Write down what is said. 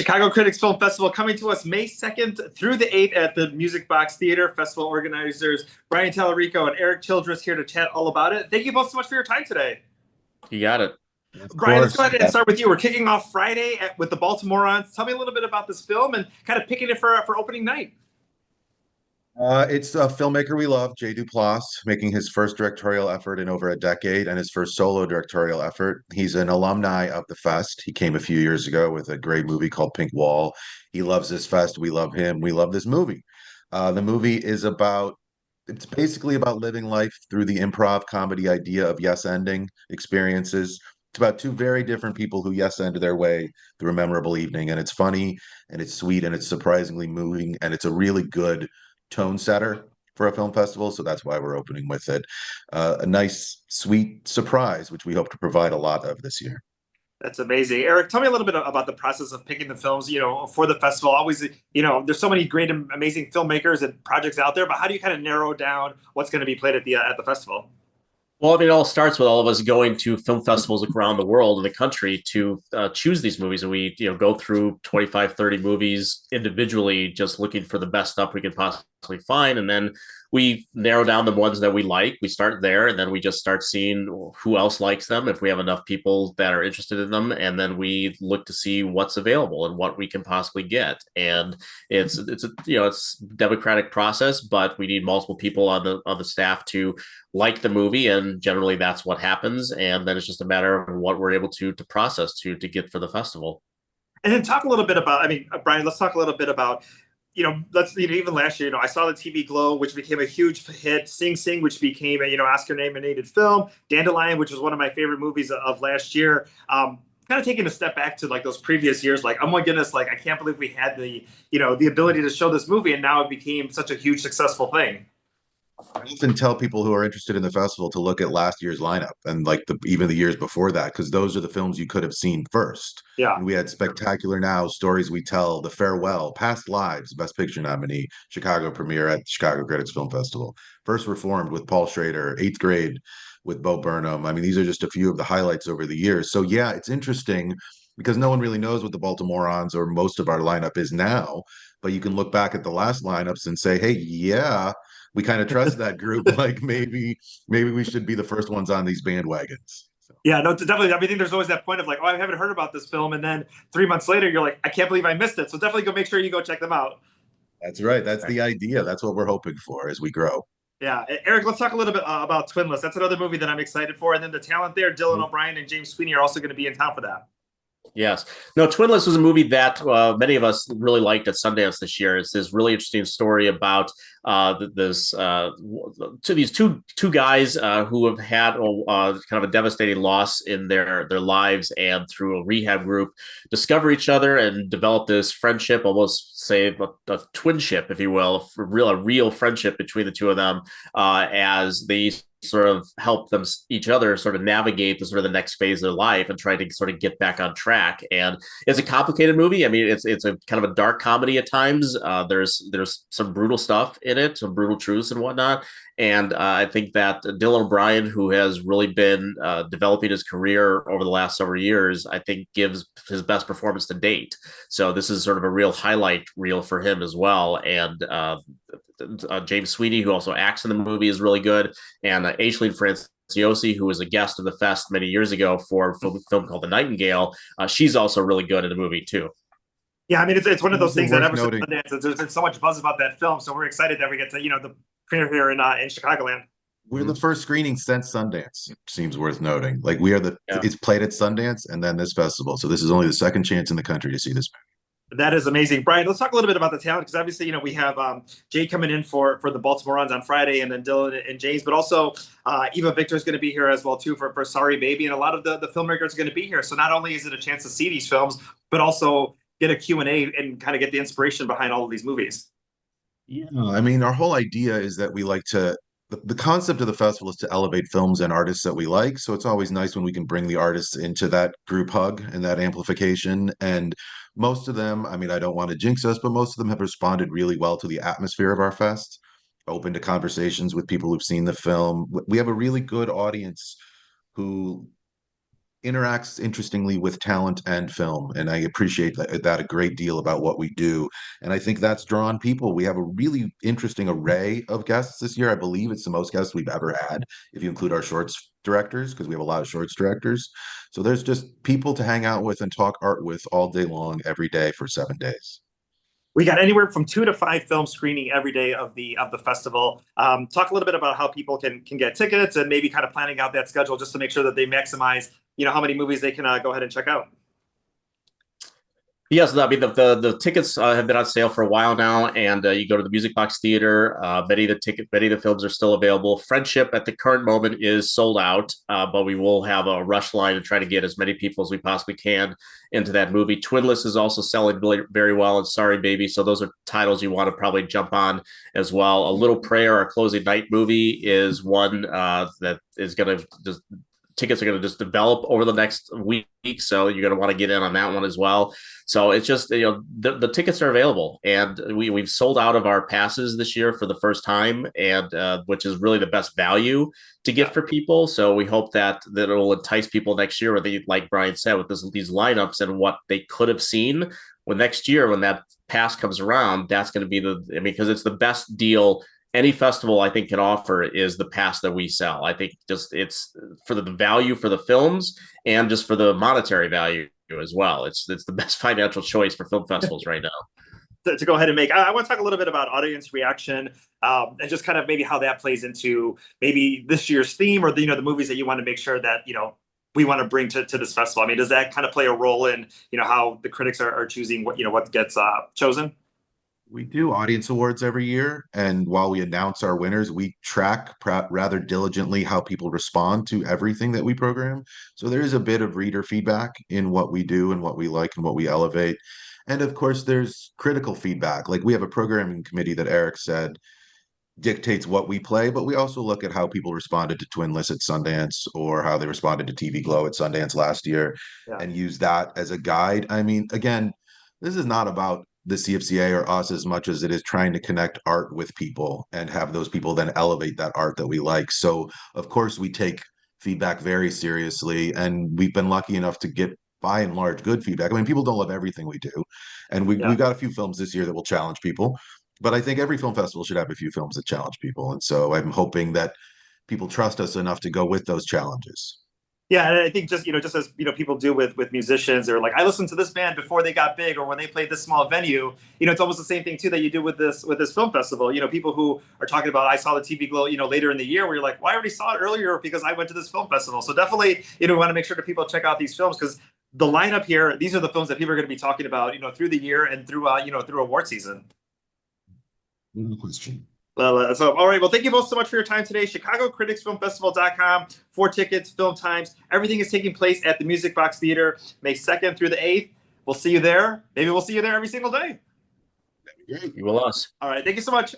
Chicago Critics Film Festival coming to us May 2nd through the 8th at the Music Box Theater. Festival organizers Brian Tallarico and Eric Childress here to chat all about it. Thank you both so much for your time today. You got it. Of Brian, let's go course. ahead and start with you. We're kicking off Friday with the Baltimorons. Tell me a little bit about this film and kind of picking it for opening night. It's a filmmaker we love, Jay Duplass, making his first directorial effort in over a decade and his first solo directorial effort. He's an alumni of the fest. He came a few years ago with a great movie called Pink Wall. He loves this fest. We love him. We love this movie. The movie is it's basically about living life through the improv comedy idea of yes ending experiences. It's about two very different people who yes end their way through a memorable evening. And it's funny and it's sweet and it's surprisingly moving. And it's a really good tone setter for a film festival. So that's why we're opening with it. A nice, sweet surprise, which we hope to provide a lot of this year. That's amazing. Eric, tell me a little bit about the process of picking the films, for the festival. Always, there's so many great, amazing filmmakers and projects out there, but how do you kind of narrow down what's going to be played at the festival? Well, I mean, it all starts with all of us going to film festivals around the world and the country to choose these movies. And we, go through 25, 30 movies individually, just looking for the best stuff we can possibly find. And then we narrow down the ones that we like. We start there, and then we just start seeing who else likes them, if we have enough people that are interested in them. And then we look to see what's available and what we can possibly get. And it's it's democratic process, but we need multiple people on the staff to like the movie, and generally that's what happens. And then it's just a matter of what we're able to process to get for the festival. And then talk a little bit about, Brian, let's talk a little bit about, even last year, I saw the TV Glow, which became a huge hit, Sing Sing, which became a, Oscar nominated film, Dandelion, which was one of my favorite movies of last year. Kind of taking a step back to like those previous years, like, oh my goodness, like I can't believe we had the ability to show this movie, and now it became such a huge successful thing. I often tell people who are interested in the festival to look at last year's lineup and like even the years before that, because those are the films you could have seen first. Yeah. And we had Spectacular Now, Stories We Tell, The Farewell, Past Lives, Best Picture nominee, Chicago premiere at Chicago Critics Film Festival, First Reformed with Paul Schrader, Eighth Grade with Bo Burnham. I mean, these are just a few of the highlights over the years. So yeah, it's interesting because no one really knows what the Baltimorons or most of our lineup is now, but you can look back at the last lineups and say, hey, yeah, we kind of trust that group. Like maybe we should be the first ones on these bandwagons. So. Yeah, no, definitely. I think there's always that point of like, oh, I haven't heard about this film, and then 3 months later, you're like, I can't believe I missed it. So definitely go make sure you go check them out. That's right. That's the idea. That's what we're hoping for as we grow. Yeah, Eric, let's talk a little bit about Twinless. That's another movie that I'm excited for, and then the talent there, Dylan O'Brien and James Sweeney, are also going to be in town for that. Yes. No, Twinless was a movie that many of us really liked at Sundance this year. It's this really interesting story about these two guys who have had kind of a devastating loss in their lives, and through a rehab group discover each other and develop this friendship, almost say a twinship, if you will, a real friendship between the two of them as they sort of help them each other sort of navigate the sort of the next phase of their life and try to sort of get back on track. And it's a complicated movie. I mean, it's a kind of a dark comedy at times. There's some brutal stuff in it, some brutal truths and whatnot. And I think that Dylan O'Brien, who has really been developing his career over the last several years, I think gives his best performance to date. So this is sort of a real highlight reel for him as well. And James Sweeney, who also acts in the movie, is really good. And Aisling Franciosi, who was a guest of the fest many years ago for a film called The Nightingale, she's also really good in the movie too. Yeah, I mean, it's one of those things that ever since Sundance, there's been so much buzz about that film, so we're excited that we get to the premiere here in Chicagoland. We're the first screening since Sundance. Seems worth noting. Like we are it's played at Sundance and then this festival. So this is only the second chance in the country to see this movie. That is amazing. Brian, let's talk a little bit about the talent, because obviously, we have Jay coming in for the Baltimorons on Friday, and then Dylan and James, but also Eva Victor is going to be here as well, too, for Sorry Baby, and a lot of the filmmakers are going to be here. So not only is it a chance to see these films, but also get a Q&A and kind of get the inspiration behind all of these movies. Yeah, I mean, our whole idea is that we like to the concept of the festival is to elevate films and artists that we like. So it's always nice when we can bring the artists into that group hug and that amplification. And most of them, I mean, I don't want to jinx us, but most of them have responded really well to the atmosphere of our fest, open to conversations with people who've seen the film. We have a really good audience who interacts interestingly with talent and film. And I appreciate that a great deal about what we do. And I think that's drawn people. We have a really interesting array of guests this year. I believe it's the most guests we've ever had, if you include our shorts directors, because we have a lot of shorts directors. So there's just people to hang out with and talk art with all day long, every day for 7 days. We got anywhere from 2 to 5 films screening every day of the festival. Talk a little bit about how people can get tickets and maybe kind of planning out that schedule just to make sure that they maximize, how many movies they can go ahead and check out. Yes, I mean the tickets have been on sale for a while now, and you go to the Music Box Theater. Many of the films are still available. Friendship at the current moment is sold out, but we will have a rush line to try to get as many people as we possibly can into that movie. Twinless is also selling really, very well, and Sorry Baby. So those are titles you want to probably jump on as well. A Little Prayer, our closing night movie, is one that is going to just tickets are going to just develop over the next week, so you're going to want to get in on that one as well. So it's just, the tickets are available, and we've sold out of our passes this year for the first time, and which is really the best value to get for people. So we hope that it'll entice people next year, where they, like Brian said, with these lineups and what they could have seen. When next year, when that pass comes around, that's going to be because it's the best deal any festival I think can offer is the pass that we sell. I think just it's for the value for the films and just for the monetary value as well. It's the best financial choice for film festivals right now. To go ahead and make, I want to talk a little bit about audience reaction, and just kind of maybe how that plays into maybe this year's theme, or the movies that you want to make sure that we want to bring to this festival. I mean, does that kind of play a role in how the critics are choosing what gets chosen? We do audience awards every year, and while we announce our winners, we track rather diligently how people respond to everything that we program. So there is a bit of reader feedback in what we do and what we like and what we elevate. And of course, there's critical feedback. Like, we have a programming committee that Eric said dictates what we play, but we also look at how people responded to Twinless at Sundance, or how they responded to TV Glow at Sundance last year, Yeah. and use that as a guide. I mean, again, this is not about the CFCA or us as much as it is trying to connect art with people and have those people then elevate that art that we like. So of course we take feedback very seriously, and we've been lucky enough to get, by and large, good feedback. I mean, people don't love everything we do, and we've got a few films this year that will challenge people, but I think every film festival should have a few films that challenge people. And so I'm hoping that people trust us enough to go with those challenges. Yeah, and I think just as people do with musicians, they're like, I listened to this band before they got big, or when they played this small venue. It's almost the same thing too that you do with this film festival. People who are talking about, I saw the TV Glow, later in the year, where you're like, well, I already saw it earlier because I went to this film festival. So definitely, we want to make sure that people check out these films, because the lineup here, these are the films that people are going to be talking about, through the year and through through award season. No question. So, all right. Well, thank you both so much for your time today. ChicagoCriticsFilmFestival.com for tickets, film times. Everything is taking place at the Music Box Theater, May 2nd through the 8th. We'll see you there. Maybe we'll see you there every single day. You will us. All right. Thank you so much.